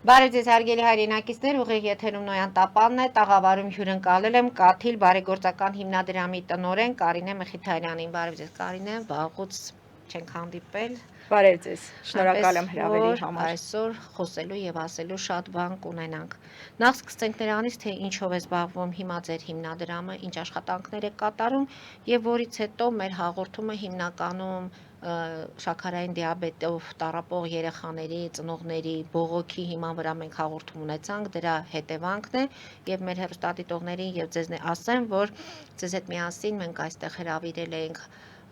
Բարև ձեզ հարգելի հայրենակիցներ, ուղիղ եթերում Նոյան Տապանն է, տաղավարում հյուրընկալել եմ Կաթիլ բարեգործական հիմնադրամի տնօրեն Կարինե Մխիթարյանին։ Բարև ձեզ Կարինե, վաղուց չենք հանդիպել։ Բարև ձեզ, շնորհակալ եմ հրավերի համար։ Այսօր խոսելու եւ ասելու շատ բան կունենանք։ Նախ սկսենք նրանից, թե ինչով է զբաղվում հիմա ձեր հիմնադրամը, ինչ աշխատանքներ է կատարում եւ որից հետո մեր հաղորդումը հիմնականում շաքարային դիաբետով տառապող երեխաների, ծնողների բողոքի հիման վրա մենք հաղորդում ունեցանք, դրա հետևանքն է եւ մեր հեռուստադիտողներին եւ ձեզ ասեմ, որ ձեզ հետ միասին մենք այստեղ հրավիրել ենք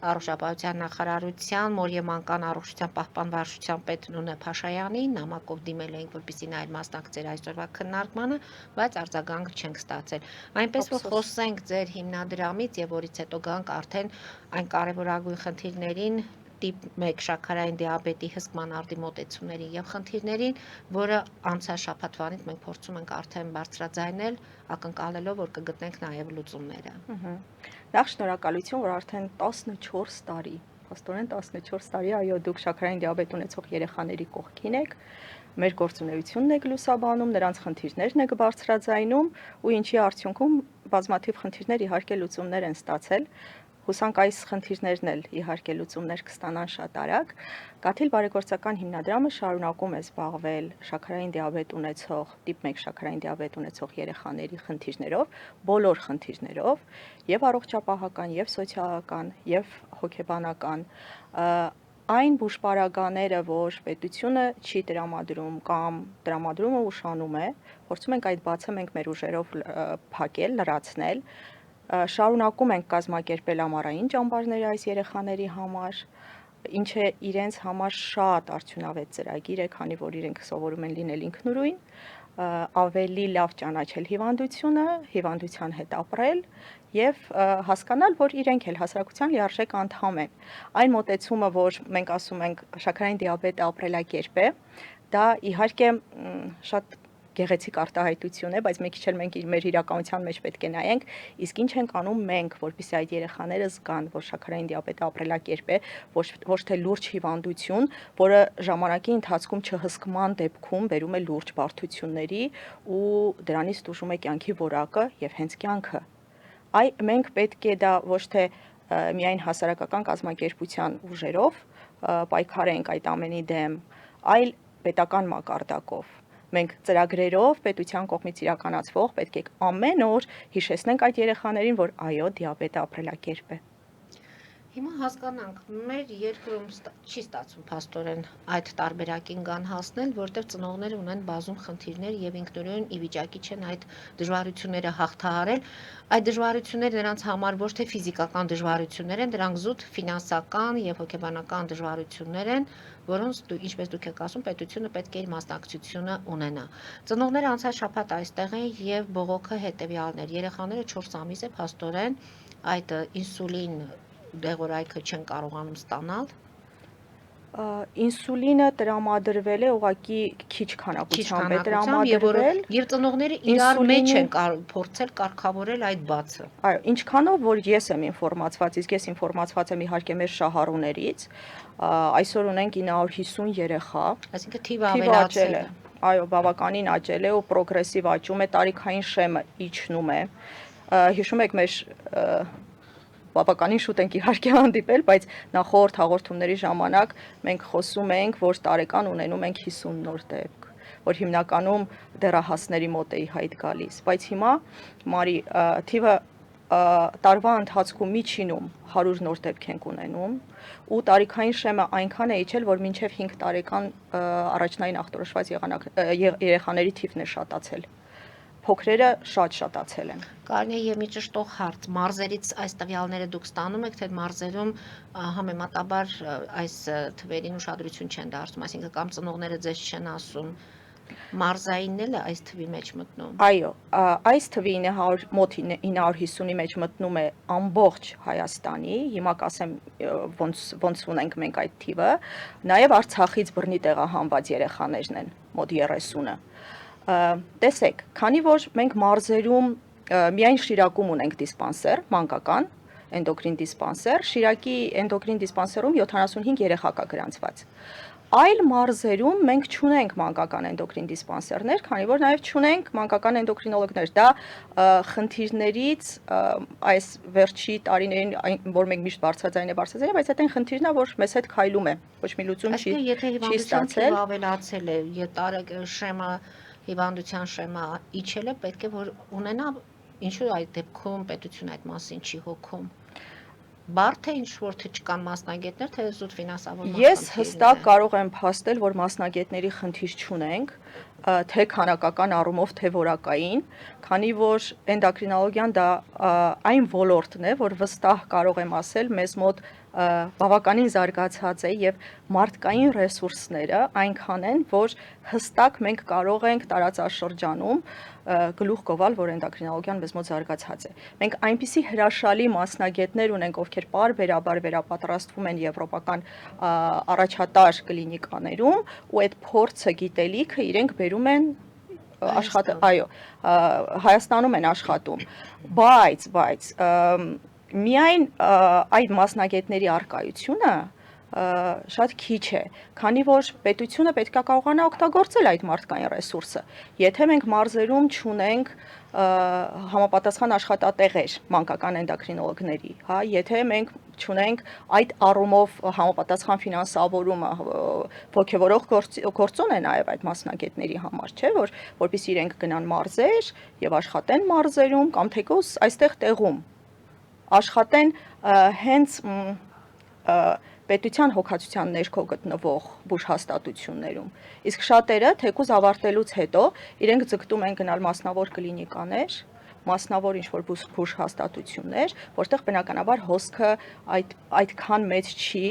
Առողջապահության նախարարության մոր եւ մանկան առողջության պահպան վարչության պետ Նունե Փաշայանին, նամակով դիմել ենք, որպեսզի նա մասնակցեր այսօրվա քննարկմանը, բայց արձագանք չենք ստացել։ Այնպես որ խոսենք ձեր հիմնադրամից եւ որից հետո գանք արդեն այն կարեւորագույն խնդիրներին, տիպ 1 շաքարային դիաբետի հսկման արդի մոտեցումներին եւ խնդիրներին, որը անցյալ շաբաթվանից մենք փորձում ենք արդեն բարձրաձայնել, ակնկալելով, որ կգտնենք նաեւ լուծումները։ Նախ շնորհակալություն, որ արդեն 14 տարի, փաստորեն 14 տարի, այո, դուք շաքարային դիաբետ ունեցող երեխաների կողքին եք, մեր գործունեությունն եք լուսաբանում, նրանց խնդիրներն եք բարձրաձայնում ու ինչի արդյունքում բազմաթիվ խնդիրներ իհարկե լուծումներ են ստացել։ Հուսանք այս խնդիրներն էլ իհարկե լուծումներ կստանան շատ արագ։ Կաթիլ բարեգործական հիմնադրամը շարունակում է զբաղվել շաքարային դիաբետ ունեցող, տիպ 1 շաքարային դիաբետ ունեցող երեխաների խնդիրներով, բոլոր խնդիրներով, եւ առողջապահական, եւ սոցիալական, եւ հոգեբանական, այն բուժպարագաները, որ պետությունը չի տրամադրում կամ տրամադրումը ուշանում է, փորձում ենք այդ բացը մենք մեր ուժերով փակել, լրացնել, շարունակում ենք կազմակերպել ամառային ճամբարներ այս երեխաների համար, ինչը իրենց համար շատ արդյունավետ ծրագիր է, քանի որ իրենք սովորում են լինել ինքնուրույն, ավելի լավ ճանաչել հիվանդությունը, հիվանդության հետ ապրել եւ հասկանալ, որ իրենք էլ հասարակության լիարժեք անդամ են։ Այն մոտեցումը, որ մենք ասում ենք շաքարային դիաբետը ապրելակերպ է, դա իհարկե շատ գեղեցիկ արտահայտություն է, բայց մի քիչ էլ մենք մեր իրականության մեջ պետք է նայենք, իսկ ինչ ենք անում մենք, որպեսզի այդ երեխաները զգան, որ շաքարային դիաբետը ապրելակերպ է, ոչ թե լուրջ հիվանդություն, որը ժամանակի ընթացքում չհսկման դեպքում բերում է լուրջ բարդությունների ու դրանից տուժում է կյանքի որակը եւ հենց կյանքը։ Մենք պետք է դա ոչ թե միայն հասարակական կազմակերպության ուժերով պայքարենք այդ ամենի դեմ, այլ պետական մակարդակով։ Մենք ծրագրերով պետության կողմից իրականացվող պետք է ամեն օր հիշեցնենք այդ երեխաներին, որ այո, դիաբետը ապրելակերպ է։ Հիմա հասկանանք, մեր երկրում չի ստացվում փաստորեն այդ տարբերակին կան հասնել, որտեղ ծնողները ունեն բազում խնդիրներ եւ ինքնուրույն ի վիճակի չեն այդ դժվարությունները հաղթահարել։ Այդ դժվարությունները նրանց համար ոչ թե ֆիզիկական դժվարություններ են, դրանք զուտ ֆինանսական եւ հոգեբանական դժվարություններ են, որոնց ինչպես դուք եք ասում, պետությունը պետք է իր մասնակցությունը ունենա։ Ծնողները անցյալ շաբաթ այստեղ են եւ բողոքը հետեւյալն էր. երեխաները 4 ամիս է փաստորեն այդ ինսուլին դեղորայքը չեն կարողանում ստանալ։ Ինսուլինը տրամադրվել է ուղղակի քիչ քանակությամբ է տրամադրվել եւ ծնողները իրար մեջ են փորձել կարգավորել այդ բացը։ Այո, ինչքանով որ ես եմ ինֆորմացված, իսկ ես ինֆորմացված եմ իհարկե մեր շահառուներից, այսօր ունենք 950 երեխա, այսինքն թիվը ավելացել է։ Այո, բավականին աճել է ու պրոգրեսիվ աճում է, տարիքային շեմը իջնում է։ Հիշում եք մեր բավականին շուտ ենք իհարկե հանդիպել, բայց նախորդ հաղորդումների ժամանակ մենք խոսում ենք, որ տարեկան ունենում ենք 50 նոր դեպք, որ հիմնականում դեռահասների մոտ է ի հայտ գալիս, բայց հիմա Մարի թիվը տարվա ընթացքում միջինում 100 նոր դեպք ենք ունենում ու տարիքային շեմը այնքան է իջել, որ մինչև 5 տարեկան առաջնային ախտորոշված երեխաների թիվն է շատացել։ Փոքրերը շատ շատացել են։ Կարնե եւ մի ճշտող հարց, մարզերից այս տվյալները դուք ստանում եք, թե մարզերում համեմատաբար այս թվերին ուշադրություն չեն դարձնում, այսինքն կամ ծնողները ձեզ չեն ասում, մարզայինն էլ է այս թվի մեջ մտնում։ Այո, այս թվի 900 մոտ 950-ի մեջ մտնում է ամբողջ Հայաստանի, հիմա կասեմ ոնց ունենք մենք այդ թիվը, նաեւ Արցախից բռնի տեղահանված երեխաներն են, մոտ 30-ը։ Տեսեք, քանի որ մենք մարզերում միայն Շիրակում ունենք դիսպանսեր, մանկական էնդոկրին դիսպանսեր, Շիրակի էնդոկրին դիսպանսերում 75 երեխա կա գրանցված։ Այլ մարզերում մենք չունենք մանկական էնդոկրին դիսպանսերներ, քանի որ նաև չունենք մանկական էնդոկրինոլոգներ։ Դա խնդիրներից այս վերջի տարիներին, որ մենք միշտ բարձրաձայն, բայց այդ այն խնդիրն է, որ մեզ հետ քայլում է։ Ոչ մի լուծում չի Եթե հիվանդության ստացել։ թիվը ավելացել է, շեմը հիվանդության շեմը իջել է, պետք է որ ունենա, ինչու այդ դեպքում պետությունը այդ մասին չի հոգում։ Բարդ է ինչ որ թե չկան մասնագետներ, թե զուտ ֆինանսավորման Ես հստակ կարող եմ փաստել, որ մասնագետների խնդիր չունենք, թե քանակական առումով, թե որակային, քանի որ էնդոկրինոլոգիան դա այն ոլորտն է, որ վստահ կարող եմ ասել, մեզ մոտ բավականին զարգացած է եւ մարդկային ռեսուրսները այնքան են, որ հստակ մենք կարող ենք տարածաշրջանում գլուխ գովալ, որ էնդոկրինոլոգիան մեզ մոտ զարգացած է։ Մենք այնպիսի հրաշալի մասնագետներ ունենք, ովքեր պարբերաբար վերապատրաստվում են եվրոպական առաջատար կլինիկաներում, ու այդ փորձը, գիտելիքը իրենք բերում են Հայաստանում են աշխատում, բայց միայն այդ մասնագետների առկայությունը շատ քիչ է, քանի որ պետությունը պետք է կարողանա օգտագործել այդ մարդկային ռեսուրսը։ Եթե մենք մարզերում չունենք համապատասխան աշխատատեղեր մանկական էնդոկրինոլոգների, հա, եթե մենք չունենք այդ առումով համապատասխան ֆինանսավորումը, ոգևորող գործոն է նաև այդ մասնագետների համար, չէ, որպեսզի իրենք գնան մարզեր եւ աշխատեն մարզերում կամ թեկուզ այստեղ տեղում աշխատեն հենց պետության հոգացության ներքո գտնվող բուժհաստատություններում։ Իսկ շատերը թեկուզ ավարտելուց հետո իրենք ձգտում են գնալ մասնավոր կլինիկաներ, մասնավոր ինչ-որ բուժհաստատություններ, որտեղ բնականաբար հոսքը այդքան մեծ չի,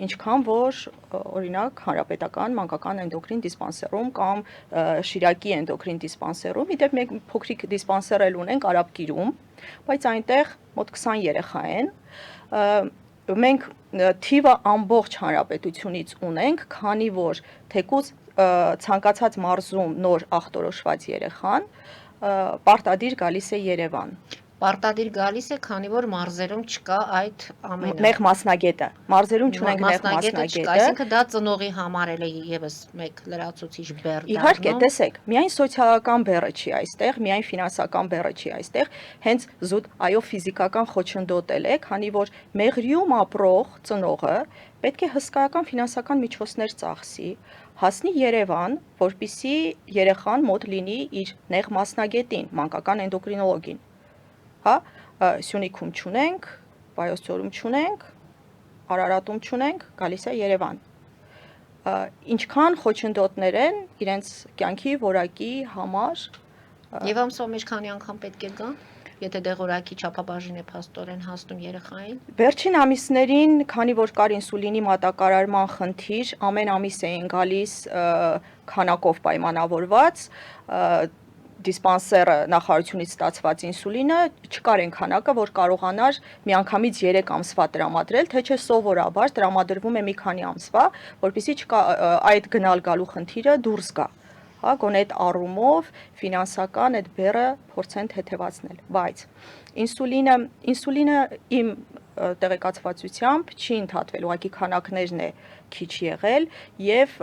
ինչքան որ օրինակ հանրապետական մանկական էնդոկրին դիսպանսերում կամ Շիրակի էնդոկրին դիսպանսերում, իդեպ մենք փոքրիկ դիսպանսեր էլ ունենք Արաբկիրում, բայց այնտեղ մոտ 20 երեխա են, մենք թիվը ամբողջ հանրապետությունից ունենք, քանի որ թեկուզ ցանկացած մարզում նոր ախտորոշված երեխան պարտադիր գալիս է Երևան։ Պարտադիր գալիս է, քանի որ մարզերում չկա այդ ամենը։ Նեղ մասնագետը, մարզերում չունենք նեղ մասնագետը։ Այսինքն դա ծնողի համար էլ է եւս մեկ լրացուցիչ բեռ դառնում։ Իհարկե, տեսեք, միայն սոցիալական բեռը չի այստեղ, միայն ֆինանսական բեռը չի այստեղ, հենց զուտ ֆիզիկական խոչընդոտ է, քանի որ մեղրիում ապրող ծնողը պետք է հսկայական ֆինանսական միջոցներ ծախսի, հասնի Երևան, որպեսզի երեխան մոտ լինի իր նեղ մասնագետին, մանկական էնդոկրինոլոգին։ Հա, Սյունիքում չունենք, Վայոց ձորում չունենք, Արարատում չունենք, գալիս է Երևան։ Ինչքան խոչընդոտներ են իրենց կյանքի որակի համար։ Եվ ամսով մեջ քանի անգամ պետք է գան, եթե դեղորայքի չափաբաժին է փաստորեն հասնում երեխային։ Վերջին ամիսներին, քանի որ կար ինսուլինի մատակարարման խնդիր, ամեն ամիս էին գալիս քանակով պայմանավորված, դիսպանսերը նախարարությունից ստացված ինսուլինը չկար այն քանակը, որ կարողանար միանգամից 3 ամսվա տրամադրել, թե չէ սովորաբար տրամադրվում է մի քանի ամսվա, որպեսզի այդ գնալ գալու խնդիրը դուրս գա։ Հա, գոնե այդ առումով ֆինանսական այդ բեռը փորձեն թեթևացնել, բայց ինսուլինը իմ տեղեկացվածությամբ չի ընդհատվել, ուղղակի քանակներն է քիչ եղել եւ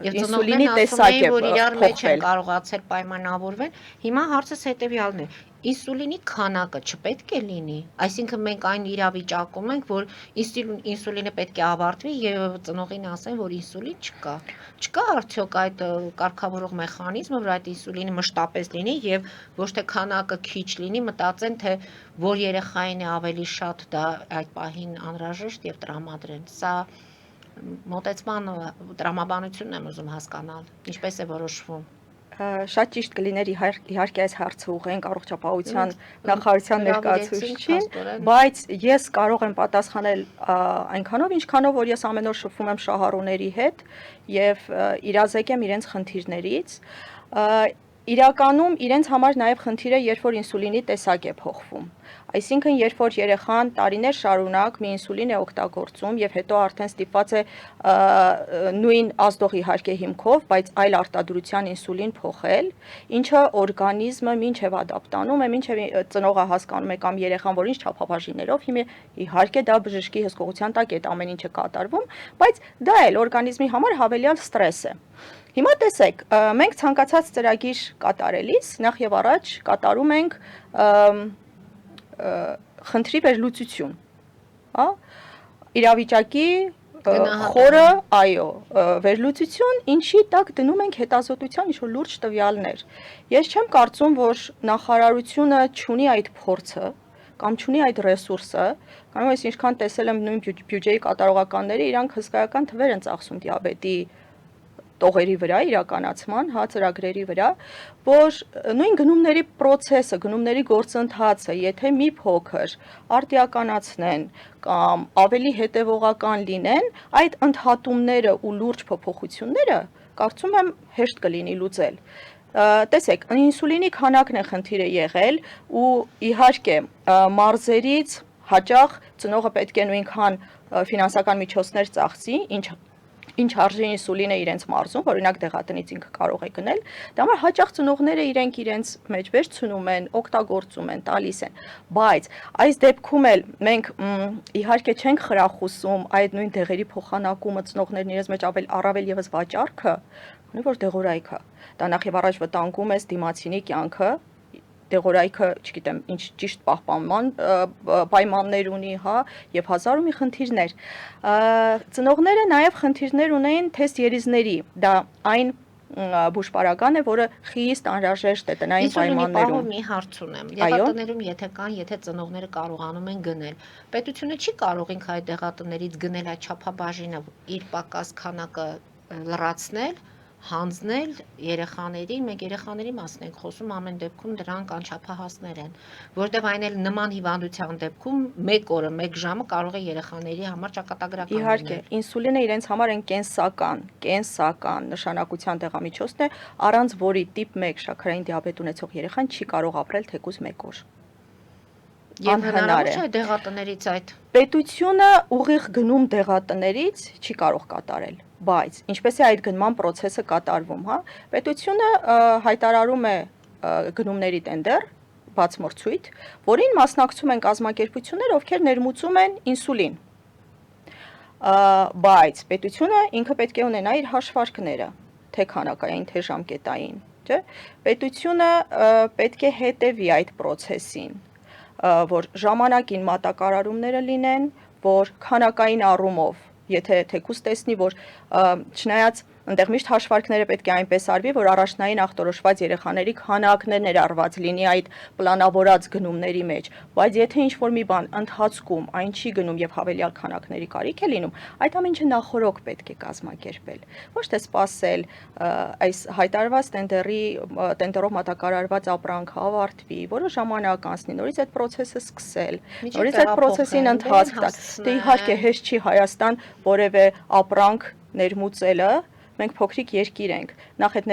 ինսուլինի տեսակ է որ իրար մեջ են փոխվել։ կարողացել պայմանավորվել։ Հիմա հարցս հետեւյալն է. ինսուլինի քանակը չպետք է լինի, այսինքն մենք այն իրավիճակում ենք, որ ինսուլինը պետք է ավարտվի եւ ծնողին ասեն, որ ինսուլին չկա։ Չկա արդյոք այդ կարգավորող մեխանիզմը, որ այդ ինսուլինը մշտապես լինի եւ ոչ թե քանակը քիչ լինի, մտածեն, թե որ երեխային է ավելի շատ դա այդ պահին անհրաժեշտ եւ տրամադրեն։ Սա մոտեցման տրամաբանությունն եմ ուզում հասկանալ, ինչպես է որոշվում։ Շատ ճիշտ կլիներ իհարկե այս հարցը ուղղենք առողջապահության նախարարության ներկայացուցիչին, բայց ես կարող եմ պատասխանել այնքանով, ինչքանով որ ես ամեն օր շփվում եմ շահառուների հետ եւ իրազեկեմ իրենց խնդիրներից։ Իրականում իրենց համար նաև խնդիր է, երբ որ ինսուլինի տեսակ է փոխվում։ Այսինքն, երբ որ երեխան տարիներ շարունակ մի ինսուլին է օգտագործում եւ հետո արդեն ստիպված է նույն ազդող իհարկե հիմքով, բայց այլ արտադրության ինսուլին փոխել, ինչը օրգանիզմը մինչեւ ադապտանում է, մինչեւ ծնողը հասկանում է կամ երեխան, որ ինչ չափաբաժիններով հիմա իհարկե դա բժշկի հսկողության տակ է այդ ամեն ինչը կատարվում, բայց դա էլ օրգանիզմի համար հավելյալ ստրես է։ Հիմա տեսեք, մենք ցանկացած ծրագիր կատարելիս նախ եւ առաջ կատարում ենք խնդրի վերլուծություն, հա, իրավիճակի խորը, այո, վերլուծություն, ինչի տակ դնում ենք հետազոտության ինչ-որ լուրջ տվյալներ։ Ես չեմ կարծում, որ նախարարությունը չունի այդ փորձը կամ չունի այդ ռեսուրսը, կարող ես ինչքան տեսել եմ նույն բյուջեի կատարողականները, իրանք հսկայական թվեր են ծախսում դիաբետի տողերի վրա իրականացման, հա, ծրագրերի վրա, որ նույն գնումների process-ը, գնումների գործընթացը, եթե մի փոքր արտիականացնեն կամ ավելի հետևողական լինեն, այդ ընդհատումները ու լուրջ փոփոխությունները, կարծում եմ, հեշտ կլինի լուծել։ Տեսեք, ինսուլինի քանակն է խնդիրը եղել ու իհարկե մարզերից հաճախ ծնողը պետք է նույնքան ֆինանսական միջոցներ ծախսի, ինչ արժի ինսուլինը իրենց մարզում, օրինակ դեղատնից ինքը կարող է գնել, դա համար հաճախ ծնողները իրենց մեջ վերցնում են, օգտագործում են, տալիս են, բայց այս դեպքում էլ մենք իհարկե չենք խրախուսում այդ նույն դեղերի փոխանակումը ծնողներն իրենց մեջ առավել եւս վաճառքը, քանի որ դեղորայքը, դա նախ եւ առաջ վտանգում է դիմացինի կյանքը, դեղորայքը, չգիտեմ, ինչ ճիշտ պահպանման պայմաններ ունի, հա, եւ հազար ու մի խնդիրներ։ Ծնողները նաեւ խնդիրներ ունեն թեստ երիզների, դա այն բուժպարական է, որը խիստ անհրաժեշտ է տնային պայմաններում։ Մի հարց ունեմ։ Դեղատներում եթե կան, եթե ծնողները կարողանում են գնել, պետությունը չի կարող ինքը այդ դեղատներից գնել այդ չափաբաժինը իր պակաս քանակը լրացնել, հանձնել երեխաներին, մենք երեխաների մասն ենք խոսում, ամեն դեպքում դրանք անչափահասներ են, որտեղ այն էլ նման հիվանդության դեպքում 1 օրը, 1 ժամը կարող է երեխաների համար ճակատագրական լինել։ Իհարկե, ինսուլինը իրենց համար են կենսական նշանակության դեղամիջոցն է, առանց որի տիպ 1 շաքարային դիաբետ ունեցող երեխան չի կարող ապրել թեկուզ 1 օր։ Եվ հնարավոր չէ դեղատներից այդ պետությունը ուղիղ գնում դեղատներից չի կարող կատարել, բայց ինչպես է այդ գնման process-ը կատարվում, հա, պետությունը հայտարարում է գնումների տենդեր, բաց մրցույթ, որին մասնակցում են կազմակերպություններ, ովքեր ներմուծում են ինսուլին։ Բայց պետությունը ինքը պետք է ունենա իր հաշվարկները, թե քանակային, թե ժամկետային, չէ՞։ Պետությունը պետք է հետևի այդ process-ին, որ ժամանակին մատակարարումները լինեն, որ քանակային առումով, եթե թեկուզ տեսնի, որ չնայած այնտեղ միշտ հաշվարկները պետք է այնպես արվի, որ առաջնային ախտորոշված երեխաների քանակն է ներառված լինի այդ պլանավորած գնումների մեջ, բայց եթե ինչ-որ մի բան ընթացքում այն չի գնում եւ հավելյալ քանակների կարիք է լինում, այդ ամեն ինչը նախորոք պետք է կազմակերպել, ոչ թե սпасել այս հայտարարված տենդերով մատակարարված ապրանքը ավարտվի, որը ժամանակ անցնի, նորից այդ process-ը սկսել, նորից այդ process-ին ընթացք տալ։ Դե իհարկե հեշտ չի Հայաստան որևէ ապրանք ներմուծելը, մենք փոքրիկ երկիր ենք, նախ այդ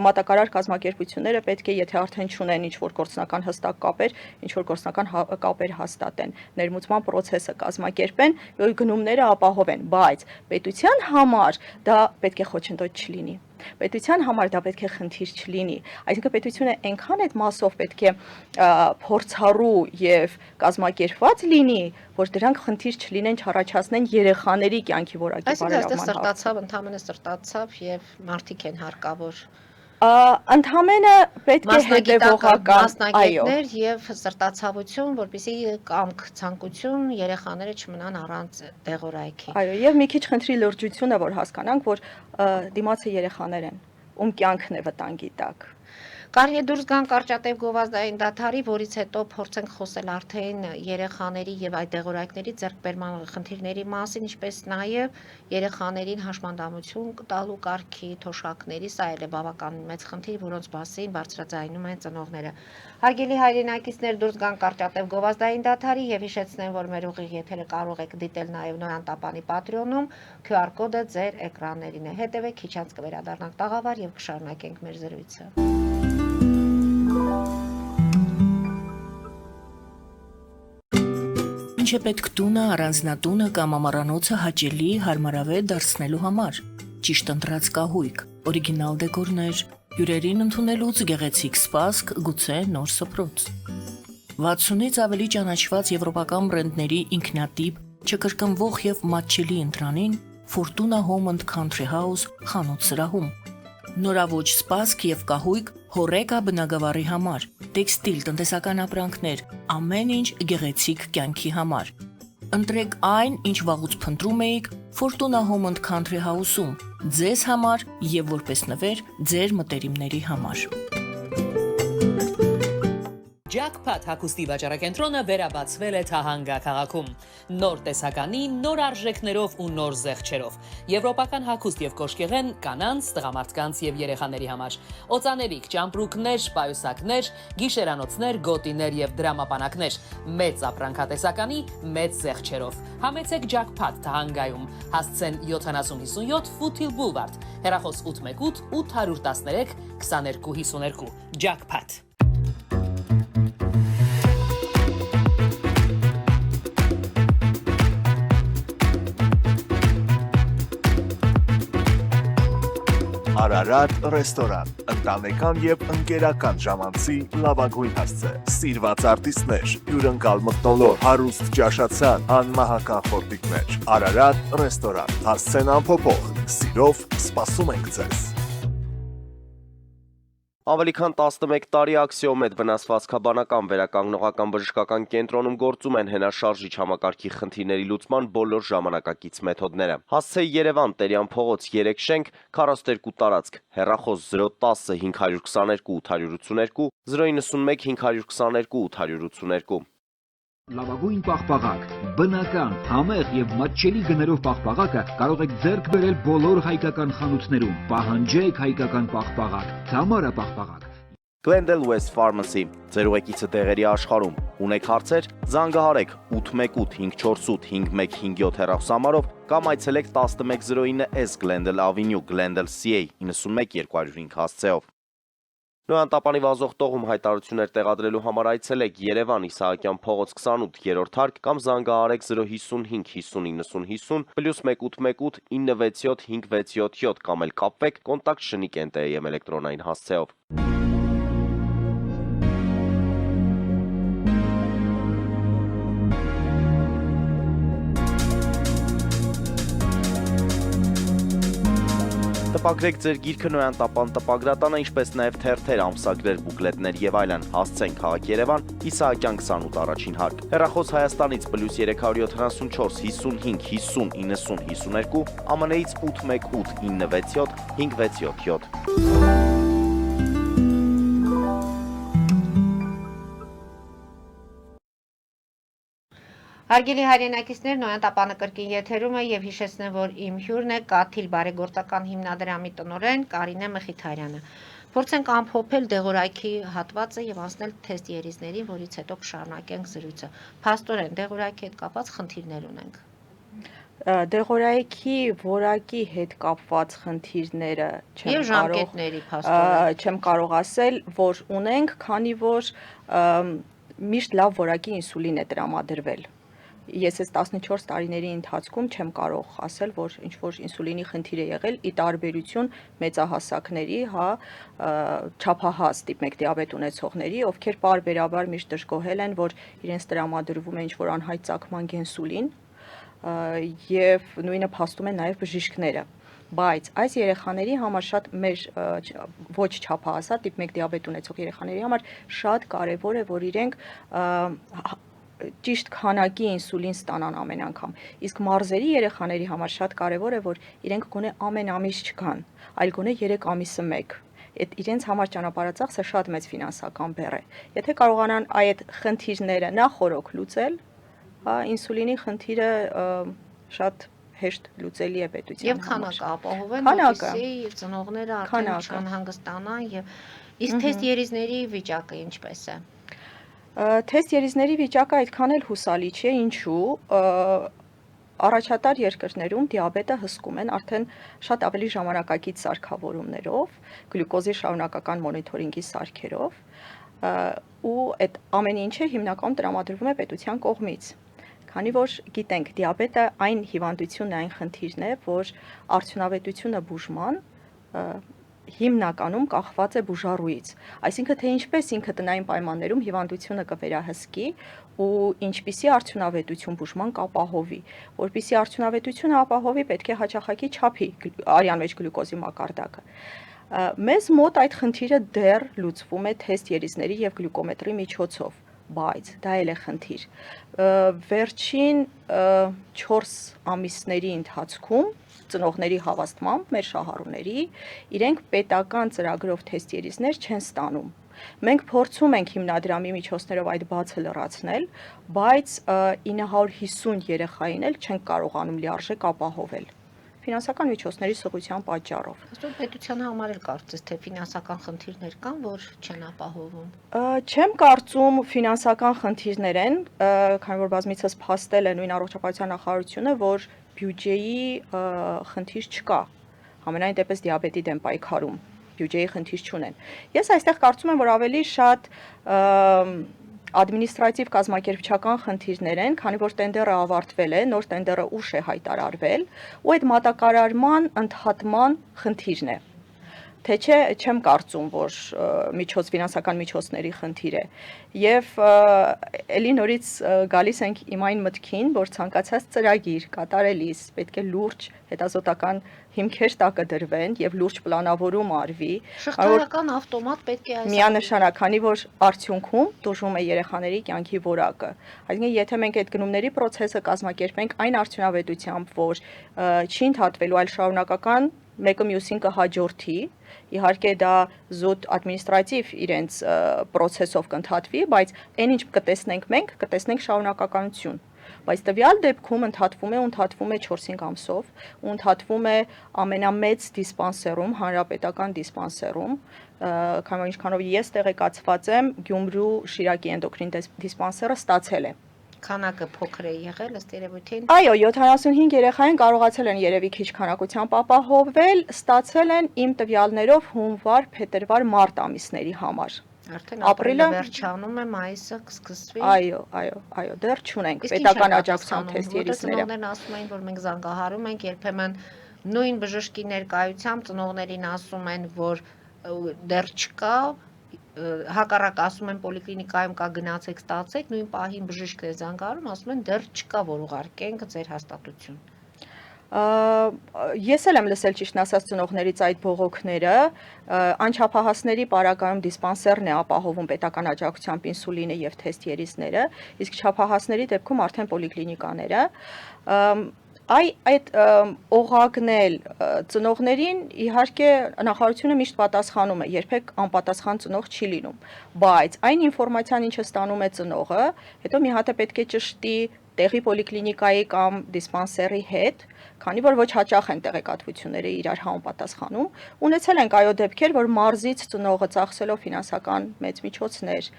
մատակարար կազմակերպությունները պետք է, եթե արդեն չունեն ինչ-որ գործնական հստակ կապեր, ինչ-որ գործնական կապեր հաստատեն, ներմուծման process-ը կազմակերպեն, որ գնումները ապահովեն, բայց պետության համար դա պետք է խոչընդոտ չլինի։ Պետության համար դա պետք է խնդիր չլինի, այսինքն պետությունը այնքան այդ մասով պետք է փորձառու եւ կազմակերպված լինի, որ դրանք խնդիր չլինեն, չառաջացնեն երեխաների կյանքի որակի բարելավման հարցը։ Ընդհանրապես սրտացավ եւ մարդիկ են հարկավոր։ Ընդհանրապես պետք է հետևողական, մասնագետներ եւ սրտացավություն, որպեսզի կամք ցանկություն երեխաները չմնան առանց դեղորայքի։ Այո, եւ մի քիչ խնդրի լրջությունը, որ հասկանանք, որ դիմացը երեխաներ են, ում կյանքն է վտանգի տակ։ Կարելի է դուրս գան կարճատև գովազդային դադարի, որից հետո փորձենք խոսել արդեն երեխաների եւ այդ դեղորայքների ձեռքբերման խնդիրների մասին, ինչպես նաեւ երեխաներին հաշմանդամություն տալու կարգի թոշակների, սա էլ է բավական մեծ խնդիր, որոնց մասին բարձրաձայնում են ծնողները։ Հարգելի հայրենակիցներ, դուրս գան կարճատև գովազդային դադարի եւ հիշեցնեմ, որ մեր ուղիղ եթերը կարող եք դիտել նաեւ Նոյան Տապանի Patreon-ում, QR կոդը ձեր էկրաններին է։ Հետևեք, քիչ անց կվերադառնանք տաղավար եւ կշարունակենք մեր զրույցը։ Ինչ է պետք տունը, առանձնատունը կամ ամառանոցը հաճելի, հարմարավետ դարձնելու համար։ Ճիշտ ընտրած կահույք, օրիգինալ դեկորներ, հյուրերին ընդունելուց գեղեցիկ սպասք, գուցե նոր սփռոց։ 60-ից ավելի ճանաչված եվրոպական բրենդների ինքնատիպ, չկրկնվող եւ մատչելի ընտրանին Fortuna Home and Country House խանութ սրահում։ Նորավոճ սպասք եւ կահույք հորեկա բնագավառի համար, տեքստիլ, տնտեսական ապրանքներ, ամեն ինչ գեղեցիկ կյանքի համար։ Ընտրեք այն, ինչ վաղուց փնտրում էիք Fortuna Home and Country House-ում, ձեզ համար եւ որպես նվեր ձեր մտերիմների համար։ Jackpot հագուստի վաճառակենտրոնը վերաբացվել է Թահանգա քաղաքում։ Նոր տեսականի, նոր արժեքներով ու նոր զեղչերով։ Եվրոպական հագուստ եւ կոշկեղեն կանանց, տղամարդկանց եւ երեխաների համար։ Օծաներիք, ճամպրուկներ, պայուսակներ, գիշերանոցներ, գոտիներ եւ դրամապանակներ։ Մեծ ապրանքատեսականի, մեծ զեղչերով։ Համեցեք Jackpot Թահանգայում։ Հասցեն 7057 Foothill Boulevard։ Հեռախոս 818 813 2252։ Jackpot։ Արարատ ռեստորան, ընտանեկան եւ ընկերական ժամանցի լավագույն հասցե, սիրված արտիստներ, հյուրընկալ մթնոլորտ, հարուստ ճաշացան, անմահական խորտիկներ, Արարատ ռեստորան, հասցեն անփոփոխ, սիրով սպասում ենք ձեզ։ Ավելի քան 11 տարի աքսիոմետ վնասվածքաբանական վերականգնողական բժշկական կենտրոնում գործում են հենաշարժիչ համակարգի խնդիրների լուծման բոլոր ժամանակակից մեթոդները։ Հասցե Երևան, Տերյան փողոց 3 շենք, 42 տարածք, հեռախոս 010 522 882, 091 522 882։ Լավագույն պաղպաղակ, բնական, համեղ եւ մատչելի գներով պաղպաղակը կարող եք ձեռք բերել բոլոր հայկական խանութներում։ Պահանջեք հայկական պաղպաղակ, Թամարա պաղպաղակ։ Glendale West Pharmacy, ձեր ուղեկիցը տեղերի աշխարհում։ Ունեք հարցեր, զանգահարեք 818 548 5157 հեռախոսահամարով կամ այցելեք 1109S Glendale Avenue, Glendale CA 91 205 հասցեով։ Նոյան տապանի վազող տողում հայտարարություններ տեղադրելու համար այցելեք Երևան Իսահակյան փողոց 28 3-րդ հարկ կամ զանգահարեք 055 50 90 50 +1 818 967 567 կամ էլ կապվեք կոնտակտ Շնիկ NTM էլեկտրոնային հասցեով։ Տպագրեք ձեր գիրքը Նոյան տապան տպագրատանը, ինչպես նաև թերթեր, ամսագրեր, բուկլետներ եւ այլն։ Հասցեն քաղաք Երևան, Իսահակյան 28 առաջին հարկ։ Հեռախոս Հայաստանից +374 55 50 90 52, ԱՄՆ-ից 818 967 567։ Հարգելի հայրենակիցներ, Նոյան տապանը կրկին եթերում է եւ հիշեցնեմ, որ իմ հյուրն է Կաթիլ բարեգործական հիմնադրամի տնօրեն Կարինե Մխիթարյանը։ Փորձենք ամփոփել դեղորայքի հատվածը եւ անցնել թեստ երիզներին, որից հետո կշարունակենք զրույցը։ Փաստորեն, դեղորայքի հետ կապված խնդիրներ ունենք։ Դեղորայքի որակի հետ կապված խնդիրները չեմ կարող ասել, որ ունենք, քանի որ միշտ լավ որակի ինսուլին է տրամադրվել։ Ես այս 14 տարիների ընթացքում չեմ կարող ասել, որ ինչ-որ ինսուլինի խնդիր է եղել, ի տարբերություն մեծահասակների, չափահաս տիպ 1 դիաբետ ունեցողների, ովքեր պարբերաբար միշտ դժգոհել են, որ իրենց տրամադրվում է ինչ-որ անհայտ ծագման գենսուլին, եւ նույնը փաստում են նաեւ բժիշկները։ Բայց այս երեխաների համար շատ մեր ոչ չափահասա տիպ 1 դիաբետ ունեցող երեխաների համար շատ կարեւոր է, որ իրենք ճիշտ քանակի ինսուլին ստանան ամեն անգամ։ Իսկ մարզերի երեխաների համար շատ կարևոր է, որ իրենք գոնե ամեն ամիս չգան, այլ գոնե 3 ամիսը մեկ։ Այդ իրենց համար ճանապարհածախսը շատ մեծ ֆինանսական բեռ է։ Եթե կարողանան այդ խնդիրները նախորոք լուծել, ինսուլինի խնդիրը շատ հեշտ լուծելի է պետության եւ քանակը ապահովեն, որպեսզի ծնողները արդեն չանհանգստանան եւ իսկ թեստ երիզների վիճակը ինչպես է։ Թեստ երիզների վիճակը այդքան էլ հուսալի չէ, ինչու առաջատար երկրներում դիաբետը հսկում են արդեն շատ ավելի ժամանակակից սարքավորումներով, գլյուկոզի շարունակական մոնիթորինգի սարքերով, ու այդ ամեն ինչը հիմնականում տրամադրվում է պետության կողմից։ քանի որ գիտենք, դիաբետը այն հիվանդությունն է, այն խնդիրն է, որ արդյունավետությունը բուժման հիմնականում կախված է բուժառուից, այսինքն թե ինչպես ինքը տնային պայմաններում հիվանդությունը կվերահսկի ու ինչպիսի արդյունավետություն բուժման կապահովի, որպիսի արդյունավետությունը ապահովի, պետք է հաճախակի չափի արյան մեջ գլյուկոզի մակարդակը։ Մեզ մոտ այդ խնդիրը դեռ լուծվում է թեստ երիզների եւ գլյուկոմետրի միջոցով, բայց դա էլ է խնդիր։ Վերջին 4 ամիսների ընթացքում ծնողների հավաստմամբ մեր շահառուների իրենք պետական ծրագրով թեստ երիզներ չեն ստանում։ Մենք փորձում ենք հիմնադրամի միջոցներով այդ բացը լրացնել, բայց 950 երեխային էլ չենք կարողանում լիարժեք ապահովել ֆինանսական միջոցների սղության պատճառով։ Աստու պետության համար էլ կարծես թե ֆինանսական խնդիրներ կան, որ չեն ապահովում։ Չեմ կարծում ֆինանսական խնդիրներ են, քանի որ բազմիցս փաստել է նույն առողջապահության նախարարությունը, որ բյուջեի խնդիր չկա։ Համենայն դեպս դիաբետի դեմ պայքարում բյուջեի խնդիր չունեն։ Ես այստեղ կարծում եմ, որ ավելի շատ ադմինիստրատիվ կազմակերպչական խնդիրներ են, քանի որ տենդերը ավարտվել է, նոր տենդերը ուշ է հայտարարվել, ու այդ մատակարարման ընդհատման խնդիրն է։ Թե չէ, չեմ կարծում, որ ֆինանսական միջոցների խնդիր է։ Եվ ելի նորից գալիս ենք իմ այն մտքին, որ ցանկացած ծրագիր կատարելիս պետք է լուրջ հետազոտական հիմքեր տակը դրվեն եւ լուրջ պլանավորում արվի։ Շղթայական ավտոմատ պետք է այս միանշանակ, քանի որ արդյունքում դժում է երեխաների կյանքի որակը։ Այսինքն, եթե մենք այդ գնումների process-ը կազմակերպենք այն արդյունավետությամբ, որ չի ընդհատվելու, այլ շարունակական մեկը մյուսին կհաջորդի, իհարկե դա զուտ ադմինիստրատիվ իրենց process-ով կընդհատվի, բայց այն ինչ կտեսնենք մենք, կտեսնենք շարունակականություն։ Բայց տվյալ դեպքում ընդհատվում է 4-5 ամսով, ու ընդհատվում է ամենամեծ դիսպանսերում, հանրապետական դիսպանսերում, քանի որ ինչքանով ես տեղեկացված եմ, Գյումրու Շիրակի էնդոկրին դիսպանսերը ստացել է։ Քանակը փոքր է եղել ըստ երևույթին։ Այո, 75 երեխային կարողացել են երևի քիչ քանակությամբ ապահովել, ստացել են իմ տվյալներով հունվար, փետրվար, մարտ ամիսների համար։ Արդեն ապրիլը վերջանում է, մայիսը կսկսվի։ Այո, դեռ չունենք պետական աջակցությամբ թեստ երիզները։ Ծնողներն ասում են, որ մենք զանգահարում ենք, երբեմն նույն բժշկի ներկայությամբ ծնողներին ասում են, որ դեռ չկա, հակառակ ասում են պոլիկլինիկայում կա, գնացեք ստացեք, նույն պահին բժիշկն է զանգահարում, ասում են դեռ չկա, որ ուղարկենք ձեր հաստատություն։ Ես էլ եմ լսել ճիշտն ասած ծնողներից այդ բողոքները, անչափահասների պարագայում դիսպանսերն է ապահովում պետական աջակցությամբ ինսուլինը եւ թեստ երիզները, իսկ չափահասների դեպքում արդեն պոլիկլինիկաները։ Այդ օղակն էլ ծնողներին իհարկե նախարարությունը միշտ պատասխանում է, երբեք անպատասխան ծնող չի լինում, բայց այն ինֆորմացիան, ինչը ստանում է ծնողը, հետո մի հատ է պետք է ճշտի տեղի պոլիկլինիկայի կամ դիսպանսերի հետ, քանի որ ոչ հաճախ են տեղեկատվությունները իրար համապատասխանում, ունեցել ենք այո դեպքեր, որ մարզից ծնողը ծախսելով ֆինանսական մեծ միջոցներ,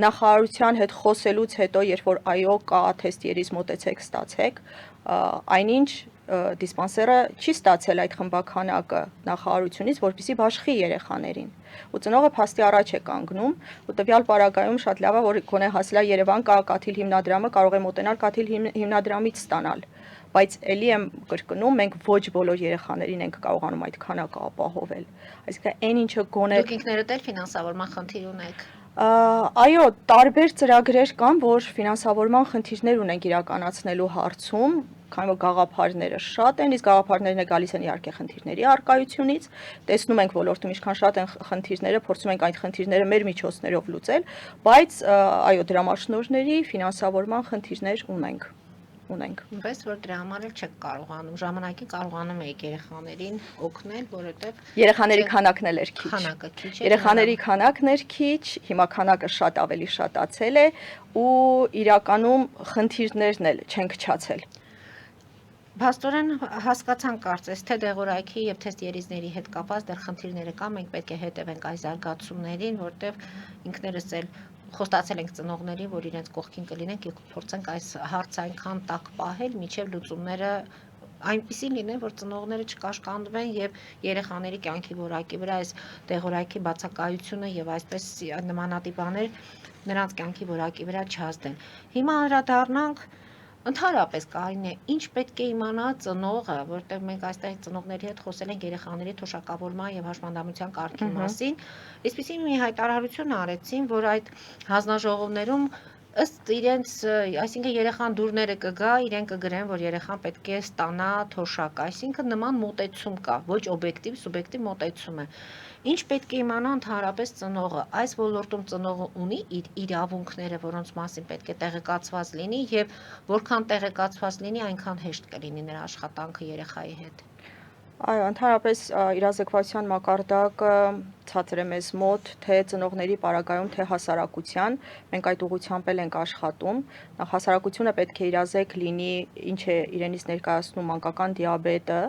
նախարարության հետ խոսելուց հետո, երբ որ այո կա թեստ երիզ մոտեցեք ստացեք, այնինչ դիսպանսերը չի ստացել այդ խմբականակը նախարարությունից, որպեսզի բաշխի երեխաներին։ Ու ծնողը փաստի առաջ է կանգնում, ու տվյալ պարագայում շատ լավ է, որ գոնե հասել է Երևան կա Կաթիլ հիմնադրամը, կարող է մոտենալ Կաթիլ հիմնադրամից ստանալ։ Բայց ելի եմ կրկնում, մենք ոչ բոլոր երեխաներին ենք կարողանում այդ քանակը ապահովել։ Այսինքն այն ինչը գոնե Դուք ինքներդ էլ ֆինանսավորման խնդիր ունեք։ Այո, տարբեր ծրագրեր կան, որ ֆինանսավորման խնդիրներ ունենք իրականացնելու հարցում, քանի որ գաղափարները շատ են, իսկ գաղափարներն գալիս են իհարկե խնդիրների առկայությունից, տեսնում ենք ոլորտում ինչքան շատ են խնդիրները, փորձում ենք այդ խնդիրները մեր միջոցներով լուծել, բայց այո, դրամաշնորհների ֆինանսավորման խնդիրներ ունենք։ Բայց որ դրա համար էլ չեք կարողանում, ժամանակին կարողանում եք երեխաներին օգնել, որովհետև երեխաների քանակն էլ էր քիչ։ Քանակը քիչ է։ Երեխաների քանակն էր քիչ, հիմա քանակը շատ ավելի շատացել է ու իրականում խնդիրներն էլ չեն քչացել։ Փաստորեն հասկացանք կարծես թե դեղորայքի եւ թեստ երիզների հետ կապված դեռ խնդիրները կան, մենք պետք է հետևենք այս զարգացումներին, որտեղ ինքներս էլ խոստացել ենք ծնողներին, որ իրենց կողքին կլինենք եւ փորձենք այս հարցը այնքան տակ պահել, մինչեւ լուծումները այնպեսին լինեն, որ ծնողները չկաշկանդվեն եւ երեխաների կյանքի որակի վրա այս դեղորայքի բացակայությունը եւ այսպես նմանատիպ բաներ նրանց կյանքի որակի վրա չհասնեն։ Հիմա անդրադառնանք Ընդհանրապես կային է, ինչ պետք է իմանա ծնողը, որտեղ մենք այստեղ ծնողների հետ խոսել ենք երեխաների թոշակավորման եւ հաշմանդամության կարգի մասին, այսպեսի մի հայտարարություն արեցին, որ այդ հանձնաժողովներում ըստ իրենց, այսինքն երեխան դուրները կգա, իրեն կգրեն, որ երեխան պետք է ստանա թոշակ, այսինքն նման մոտեցում կա, ոչ օբյեկտիվ, սուբյեկտիվ մոտեցում է։ Ինչ պետք է իմանա ընդհանրապես ծնողը, այս ոլորտում ծնողը ունի իր իրավունքները, որոնց մասին պետք է տեղեկացված լինի եւ որքան տեղեկացված լինի, այնքան հեշտ կլինի նրա աշխատանքը երեխայի հետ։ Այո, ընդհանրապես իրազեկվածության մակարդակը ցածր է մեզ մոտ, թե ծնողների պարագայում, թե հասարակության, մենք այդ ուղղությամբ ենք աշխատում։ Նախ հասարակությունը պետք է իրազեկ լինի, ինչ է իրենից ներկայացնում մանկական դիաբետը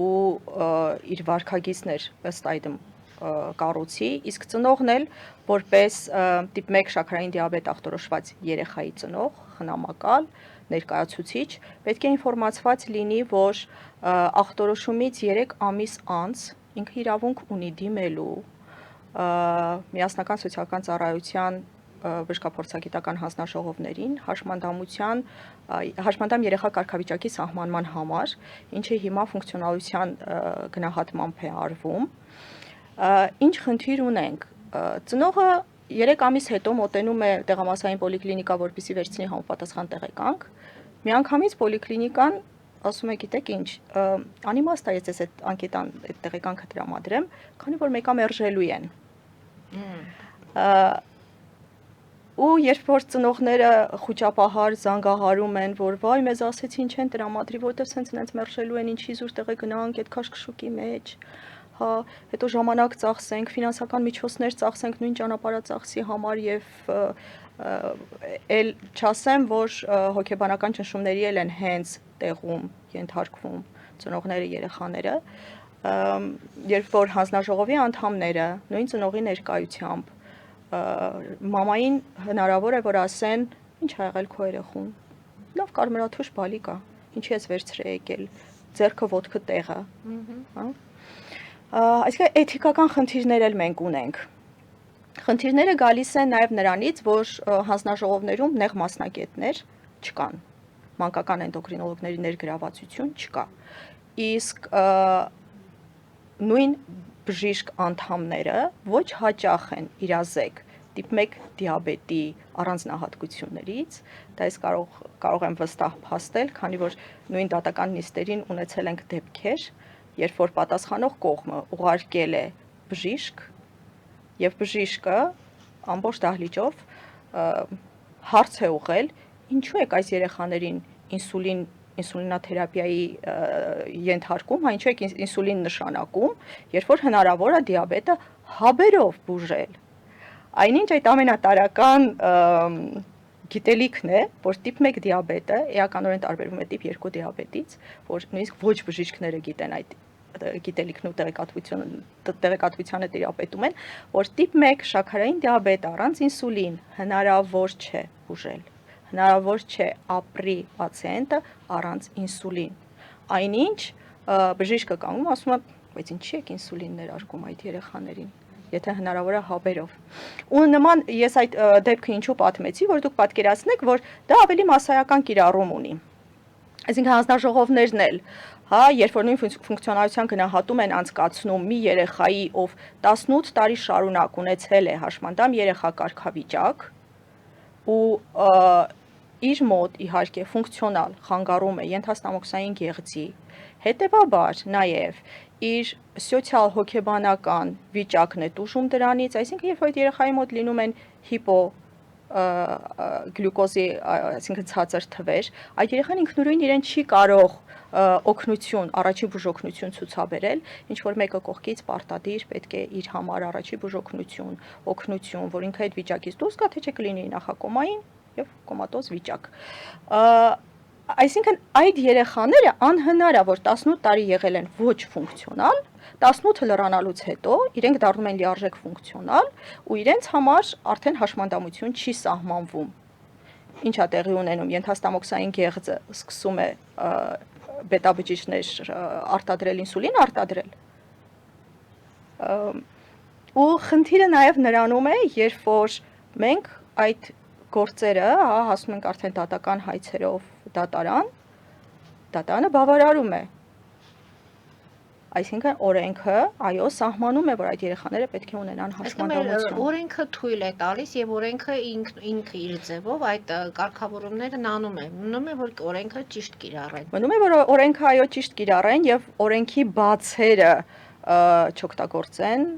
ու իր վարքագիծներ ըստ այդմ կառուցի, իսկ ծնողն էլ որպես տիպ 1 շաքարային դիաբետ ախտորոշված երեխայի ծնող, խնամակալ, ներկայացուցիչ, պետք է ինֆորմացված լինի, որ ախտորոշումից 3 ամիս անց ինքը իրավունք ունի դիմելու միասնական սոցիալական ծառայության բժշկափորձագիտական հանձնաժողովներին հաշմանդամ երեխա կարգավիճակի սահմանման համար, ինչը հիմա ֆունկցիոնալության գնահատմամբ է արվում։ Ինչ խնդիր ունենք, ծնողը 3 ամիս հետո մոտենում է տեղամասային պոլիկլինիկա, որպեսզի վերցնի համապատասխան տեղեկանք, միանգամից պոլիկլինիկան ասում է, գիտեք ինչ, անիմաստ է, ես ես այդ անկետան այդ տեղեկանքը տրամադրեմ, քանի որ մեկամերժելու են։ Ու երբ որ ծնողները խուճապահար զանգահարում են, որ վայ մեզ ասեցին չեն տրամադրի, որտեվ սենց մերժելու են, ինչի զուր տեղը գնանք այդ քաշքշուկի մեջ, հա, հետո ժամանակ ծախսենք, ֆինանսական միջոցներ ծախսենք նույն ճանապարհածախսի համար եւ էլ չասեմ, որ հոգեբանական ճնշումների էլ են հենց տեղում ենթարկվում ծնողները, երեխաները, երբ որ հանձնաժողովի անդամները նույն ծնողի ներկայությամբ մամային հնարավոր է, որ ասեն, ինչ ա եղել քո երեխուն, լավ կարմրաթուշ բալիկ է, ինչի ես վերցրել եկել, ձեռքը ոտքը տեղը, այսինքն էթիկական խնդիրներ էլ մենք ունենք։ Խնդիրները գալիս են նաև նրանից, որ հանձնաժողովներում նեղ մասնագետներ չկան, մանկական էնդոկրինոլոգների ներգրավվածություն չկա, իսկ նույն բժիշկ անդամները ոչ հաճախ են իրազեկ տիպ 1 դիաբետի առանձնահատկություններից, դա ես կարող եմ վստահ փաստել, քանի որ նույն դատական նիստերին ունեցել ենք դեպքեր, երբ որ պատասխանող կողմը ուղարկել է բժիշկ եւ բժիշկը ամբողջ դահլիճով հարց է ուղղել, ինչու եք այս երեխաներին ինսուլինաթերապիայի ենթարկում, ինչու եք ինսուլին նշանակում, երբ որ հնարավոր է դիաբետը հաբերով բուժել։ Այնինչ այդ ամենատարական գիտելիքն է, որ տիպ 1 դիաբետը էականորեն տարբերվում է տիպ 2 դիաբետից, որ նույնիսկ ոչ բժիշկները գիտեն այդ գիտելիքն ու տեղեկատվությանը տիրապետում են, որ տիպ 1 շաքարային դիաբետ առանց ինսուլին հնարավոր չէ բուժել, հնարավոր չէ ապրի պացիենտը առանց ինսուլին։ Այնինչ բժիշկը կանգնում ասում է, բայց ինչի եք ինսուլին ներարկում այդ երեխաներին, եթե հնարավոր է հաբերով։ Ու նման ես այդ դեպքը ինչու պատմեցի, որ դուք պատկերացնեք, որ դա ավելի մասսայական կիրառում ունի։ Այսինքն հանձնաժողովներն էլ, հա, երբ որ նույն ֆունկցիոնալության գնահատում են անցկացնում մի երեխայի, ով 18 տարի շարունակ ունեցել է հաշմանդամ երեխա կարգավիճակ ու իր մոտ իհարկե ֆունկցիոնալ խանգարում է ենթաստամոքսային գեղձի, հետևաբար նաև իր սոցիալ հոգեբանական վիճակն է տուժում դրանից, այսինքն երբ որ երեխայի մոտ լինում են հիպո գլյուկոզի, այսինքն ցածր թվեր, այդ երեխան ինքնուրույն իրեն չի կարող օգնություն, առաջին բուժօգնություն ցուցաբերել, ինչ որ մեկը կողքից պարտադիր պետք է իր համար առաջի բուժօգնություն, օգնություն, որ ինքը այդ վիճակից դուրս գա, թե չէ կլինի նախակոմային եւ կոմատոզ վիճակ։ Այսինքն այդ երեխաները անհնար է, որ 18 տարի եղել են ոչ ֆունկցիոնալ, 18-ը լրանալուց հետո իրենք դառնում են լիարժեք ֆունկցիոնալ ու իրենց համար արդեն հաշմանդամություն չի սահմանվում։ Ինչ է տեղի ունենում, ենթաստամոքսային գեղձը սկսում է բետա բջիջներ արտադրել, ինսուլին արտադրել։ Ու խնդիրը նաև նրանում է, երբ որ մենք այդ գործերը, հասնում ենք արդեն դատական հայցերով դատարանը բավարարում է։ Այսինքն օրենքը, այո, սահմանում է, որ այդ երեխաները պետք է ունենան հաշմանդամություն։ Օրենքը թույլ է տալիս եւ օրենքը ինքը իր ձևով այդ կարգավորումները նանում է։ Մնում է, որ օրենքը ճիշտ կիրառեն։ Մնում է, որ օրենքը այո ճիշտ կիրառեն եւ օրենքի բացերը չօգտագործեն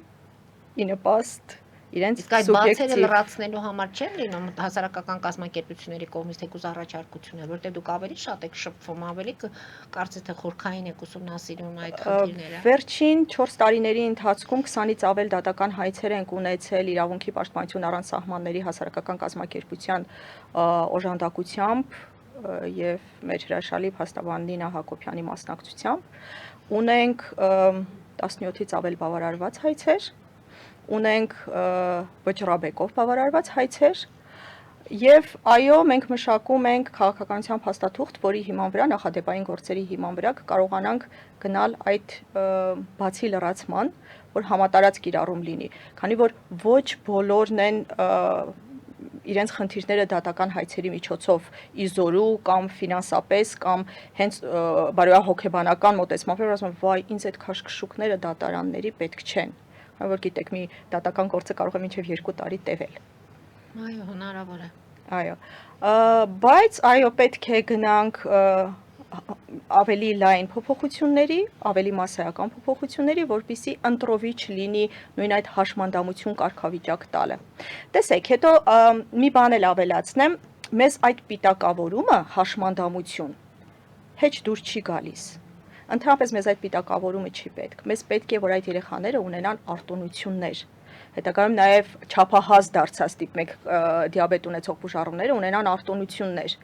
ի նպաստ իրենց Իսկ այդ բացերը սուբյեկտիվ լրացնելու համար չեն լինում հասարակական կազմակերպությունների կողմից թեկուզ առաջարկություններ, որտեղ դուք ավելի շատ եք շփվում, ավելի կարծես թե խորքային եք ուսումնասիրում այդ խնդիրները։ Վերջին 4 տարիների ընթացքում 20-ից ավել դատական հայցեր ենք ունեցել իրավունքի պաշտպանություն առանց սահմանների հասարակական կազմակերպության օժանդակությամբ եւ մեր հրաշալի փաստաբան Նինա Հակոբյանի մասնակցությամբ ունենք 17-ից ավել բավարարված հայցեր, ունենք վճռաբեկով բավարարված հայցեր եւ այո մենք մշակում ենք քաղաքականության փաստաթուղթ, որի հիման վրա նախադեպային գործերի հիման վրա կարողանանք գնալ այդ բացի լրացման, որ համատարած կիրառում լինի, քանի որ ոչ բոլորն են իրենց խնդիրները դատական հայցերի միջոցով իզորու կամ ֆինանսապես կամ հենց բարոյահոգեբանական մոտեցմամբ ասում են վայ ինձ այդ քաշքշուկները դատարանների պետք չեն, որ գիտեք մի դատական գործը կարող է մինչև 2 տարի տևել։ Այո, հնարավոր է։ Այո, բայց այո պետք է գնանք ավելի լայն փոփոխությունների, ավելի մասսայական փոփոխությունների, որպեսզի ընտրովի չլինի նույն այդ հաշմանդամություն կարգավիճակ տալը։ Տեսեք, հետո մի բան էլ ավելացնեմ, մեզ այդ պիտակավորումը հաշմանդամություն հեչ դուր չի գալիս։ Ընդհանրապես մեզ այդ պիտակավորումը չի պետք։ Մեզ պետք է որ այդ երեխաները ունենան արտոնություններ։ Հետագայում նաև չափահաս դարձած տիպ 1 դիաբետ ունեցող բուժառուները ունենան արտոնություններ։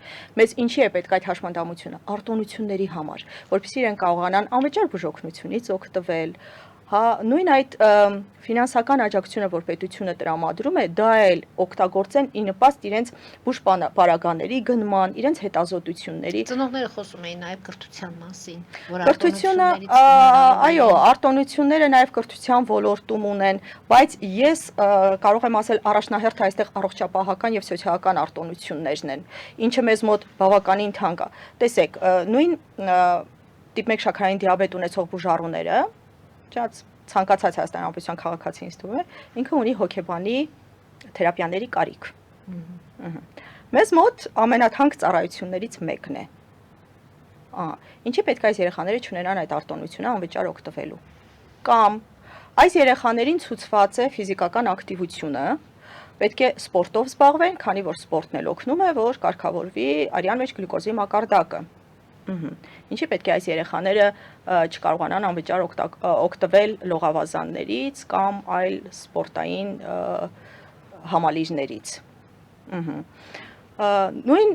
Մեզ ինչի է պետք այդ հաշմանդամությունը։ Արտոնությունների համար, որովհետեւ իրենք կարողանան անվճար բուժօգնությունից օգտվել, հա նույն այդ ֆինանսական աջակցությունը, որ պետությունը տրամադրում է, դա էլ օգտագործեն ի նպաստ իրենց բուժպարագաների գնման, իրենց հետազոտությունների։ Ծնողները խոսում էին նաև կրթության մասին, որ Կրթությունը, այո, արտոնությունները նաև կրթության ոլորտում ունեն, բայց ես կարող եմ ասել առաջնահերթ այստեղ առողջապահական եւ սոցիալական արտոնություններն են, ինչը մեզ մոտ բավականին թանկ է։ Տեսեք, նույն տիպ 1 շաքարային դիաբետ ունեցող բուժառուները, ցանկացած հայաստանյան քաղաքացի ինձ թվում է, ինքը ունի հոգեբանի թերապիաների կարիք։ Մեզ մոտ ամենաթանկ ծառայություններից մեկն է։ Ինչի պետք է այս երեխաները չունենան այդ արտոնությունը անվճար օգտվելու։ Կամ այս երեխաներին ցուցված է ֆիզիկական ակտիվությունը, պետք է սպորտով զբաղվեն, քանի որ սպորտն էլ օգնում է, որ կարգավորվի արյան մեջ գլյուկոզի մակարդակը։ Ինչի պետք է այս երեխաները չկարողանան անվճար օգտվել լողավազաններից կամ այլ սպորտային համալիրներից։ Նույն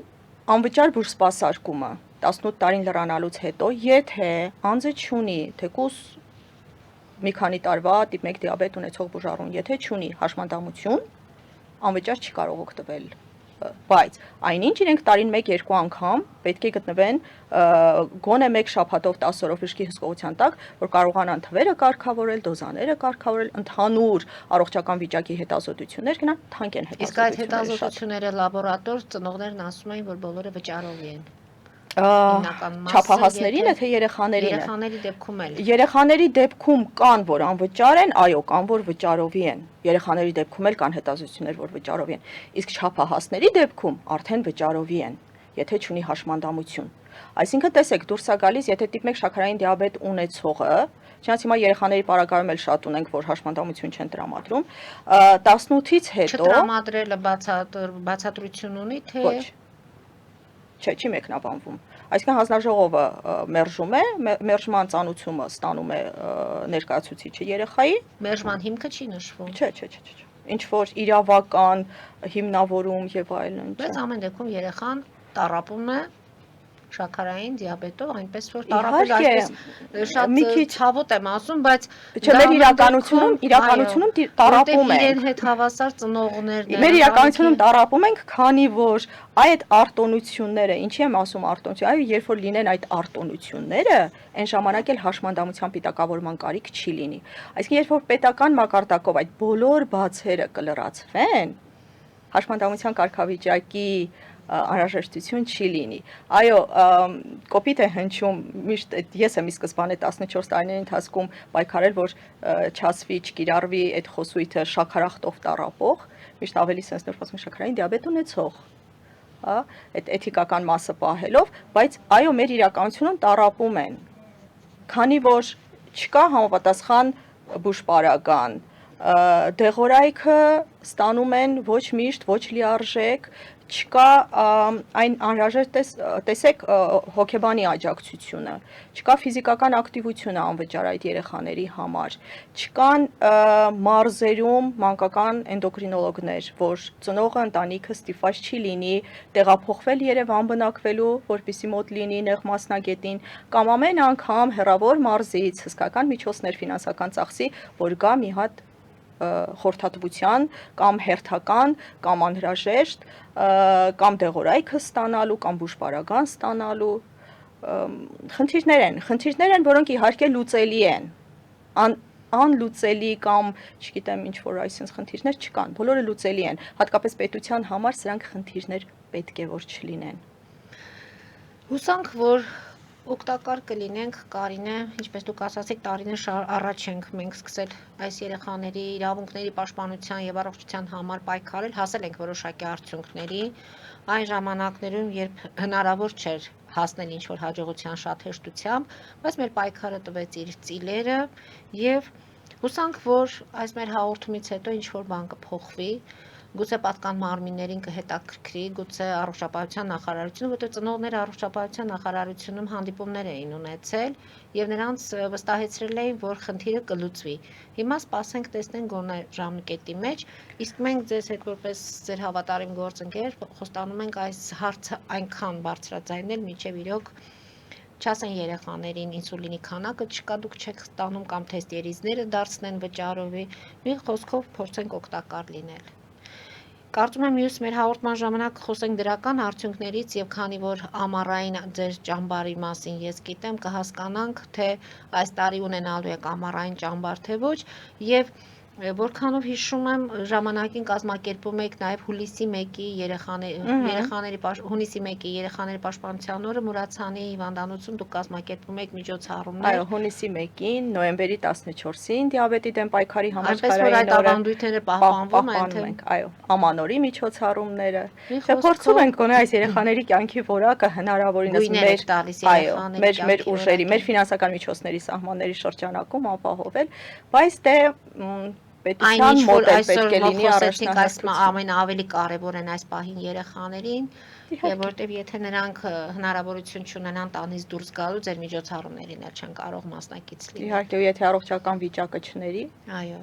անվճար բուժսպասարկումը 18 տարին լրանալուց հետո, եթե անձը չունի, թեկուզ մի քանի տարվա տիպ 1 դիաբետ ունեցող բուժառուն, եթե չունի հաշմանդամություն, անվճար չի կարող օգտվել։ Բայց այնինչ իրենք տարին 1-2 անգամ պետք է գտնվեն գոնե 1 շաբաթով 10 օրով բժշկի հսկողության տակ, որ կարողանան թվերը կարգավորել, դոզաները կարգավորել, ընդհանուր առողջական վիճակի հետազոտություններ գնան, թանկ են հետազոտությունները։ Իսկ այդ հետազոտությունները լաբորատոր ծնողներն ասում էին, որ բոլորը վճարով են։ Չափահասներին է թե երեխաներին է։ Երեխաների դեպքում էլ։ Երեխաների դեպքում կան, որ անվճար են, այո, կան, որ վճարովի են։ Երեխաների դեպքում էլ կան հետազոտություններ, որ վճարովի են։ Իսկ չափահասների դեպքում արդեն վճարովի են, եթե չունի հաշմանդամություն։ Այսինքն տեսեք, դուրս է գալիս, եթե տիպ 1 շաքարային դիաբետ ունեցողը, չնայած հիմա երեխաների պարագայում էլ շատ ունենք, որ հաշմանդամություն չեն տրամադրում, 18-ից հետո չտրամադրելը բացատրություն ունի, թե ոչ։ Չէ, չի մեկնաբանվում։ Այսինքն հանձնաժողովը մերժում է, մերժման ծանուցումը ստանում է ներկայացուցիչը երեխայի։ մերժման հիմքը չի նշվում։ Չէ։ Ինչ որ իրավական հիմնավորում եւ այլն։ Բայց ամեն դեպքում երեխան տառապում է շաքարային դիաբետով, այնպես որ տառապել այսպես շատ ցավոտ եմ ասում, բայց չէ, մեր իրականությունում տառապում ենք։ Իրեն հետ հավասար ծնողներն են։ Մեր իրականությունում տառապում ենք, քանի որ այդ արտոնությունները, ինչի եմ ասում արտոնություն, այո, երբ որ լինեն այդ արտոնությունները, այն ժամանակ էլ հաշմանդամության պիտակավորման կարիք չի լինի։ Այսինքն, երբ որ պետական մակարդակով այդ բոլոր բացերը կլրացվեն, հաշմանդամության կարգավիճակի անհրաժեշտություն չի լինի։ Այո, կոպիտ է հնչում, միշտ ես եմ ի սկզբանե 14 տարիների ընթացքում պայքարել, որ չասվի, չկիրառվի այդ խոսույթը շաքարախտով տառապող, միշտ ավելի sense նոր խոսում շաքարային դիաբետ ունեցող, հա, այդ էթիկական մասը պահելով, բայց այո, մեր իրականությունում տառապում են, քանի որ չկա համապատասխան բուժպարագան, դեղորայքը ստանում են ոչ միշտ, ոչ լիարժեք, չկա այն անհրաժեշտ տեսեք հոգեբանի աջակցությունը, չկա ֆիզիկական ակտիվությունը անվճար այդ երեխաների համար, չկան մարզերում մանկական էնդոկրինոլոգներ, որ ծնողը ընտանիքը ստիպված չի լինի տեղափոխվել Երևան բնակվելու, որպեսզի մոտ լինի նեղ մասնագետին, կամ ամեն անգամ հեռավոր մարզից հսկական միջոցներ ֆինանսական ծախսի, որ գա մի հատ խորհրդատվության կամ հերթական կամ անհրաժեշտ կամ դեղորայքը ստանալու կամ բուժպարագան ստանալու խնդիրներ են, որոնք իհարկե լուծելի են, անլուծելի կամ չգիտեմ ինչ որ այսպես խնդիրներ չկան, բոլորը լուծելի են, հատկապես պետության համար սրանք խնդիրներ պետք է որ չլինեն։ Հուսանք, որ օգտակար կլինենք, Կարինե, ինչպես դուք ասացիք, տարիներ առաջ ենք մենք սկսել այս երեխաների իրավունքների պաշտպանության եւ առողջության համար պայքարել, հասել ենք որոշակի արդյունքների, այն ժամանակներում, երբ հնարավոր չէր հասնել ինչ-որ հաջողության շատ հեշտությամբ, բայց մեր պայքարը տվեց իր ծիլերը եւ հուսանք, որ այս մեր հաղորդումից հետո ինչ-որ բան կփոխվի, գուցե պատկան մարմիններին կհետաքրքրի, գուցե առողջապահության նախարարությունը, որտեղ ծնողները առողջապահության նախարարությունում հանդիպումներ էին ունեցել եւ նրանց վստահեցրել էին, որ խնդիրը կլուծվի։ Հիմա սպասենք տեսնենք գոնե ժամկետի մեջ, իսկ մենք ձեզ հետ որպես ձեր հավատարիմ գործընկեր խոստանում ենք այս հարցը այնքան բարձրաձայնել, մինչեւ իրոք չասեն երեխաներին ինսուլինի քանակը չկա, դուք չեք ստանում կամ թեստ երիզները դարձնեն վճարովի, մի խոսքով փորձենք օգտակար լինել։ Կարծում եմ մյուս մեր հաղորդման ժամանակ խոսենք դրական արդյունքներից եւ քանի որ ամառային ձեր ճամբարի մասին ես գիտեմ, կհասկանանք, թե այս տարի ունենալու եք ամառային ճամբար թե ոչ եւ որքանով հիշում եմ ժամանակին կազմակերպում եք նաեւ հուլիսի 1-ի հունիսի 1-ի երեխաների պաշտպանության օրը Մուրացյանի հիվանդանոցում դուք կազմակերպում եք միջոցառումներ։ Այո, հունիսի 1-ին, նոյեմբերի 14-ին դիաբետի դեմ պայքարի համաշխարհային այդ ավանդույթները պահպանվում են, այո, ամանորի միջոցառումները։ Դե փորձում ենք գոնե այս երեխաների կյանքի որակը հնարավորինս մեր ուժերի, մեր ֆինանսական միջոցների սահմանների շրջանակում ապահովել, բայց դե պետության մոդել պետք է լինի առաջնահերթություն։ Ամեն ավելի կարևոր են այս պահին երեխաներին, եւ որտեւ եթե նրանք հնարավորություն չունենան տանից դուրս գալու, ձեր միջոցառումներին էլ չեն կարող մասնակից լինել։ Իհարկե, եթե առողջական վիճակը չների։ Այո։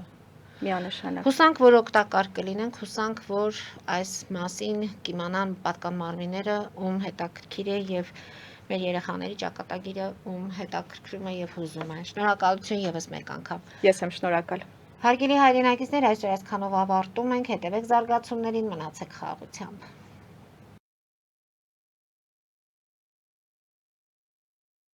Միանշանակ։ Հուսանք, որ օգտակար կլինենք, հուսանք, որ այս մասին կիմանան պատկան մարմինները, ում հետաքրքիր է եւ մեր երեխաների ճակատագիրը ում հետաքրքրում է եւ հուզում է։ Շնորհակալություն եւս մեկ անգամ։ Ես եմ շնորհակալ։ Հարգելի հայրենակիցներ, այսօր այսքանով ավարտում ենք, հետևեք զարգացումներին, մնացեք խաղաղությամբ։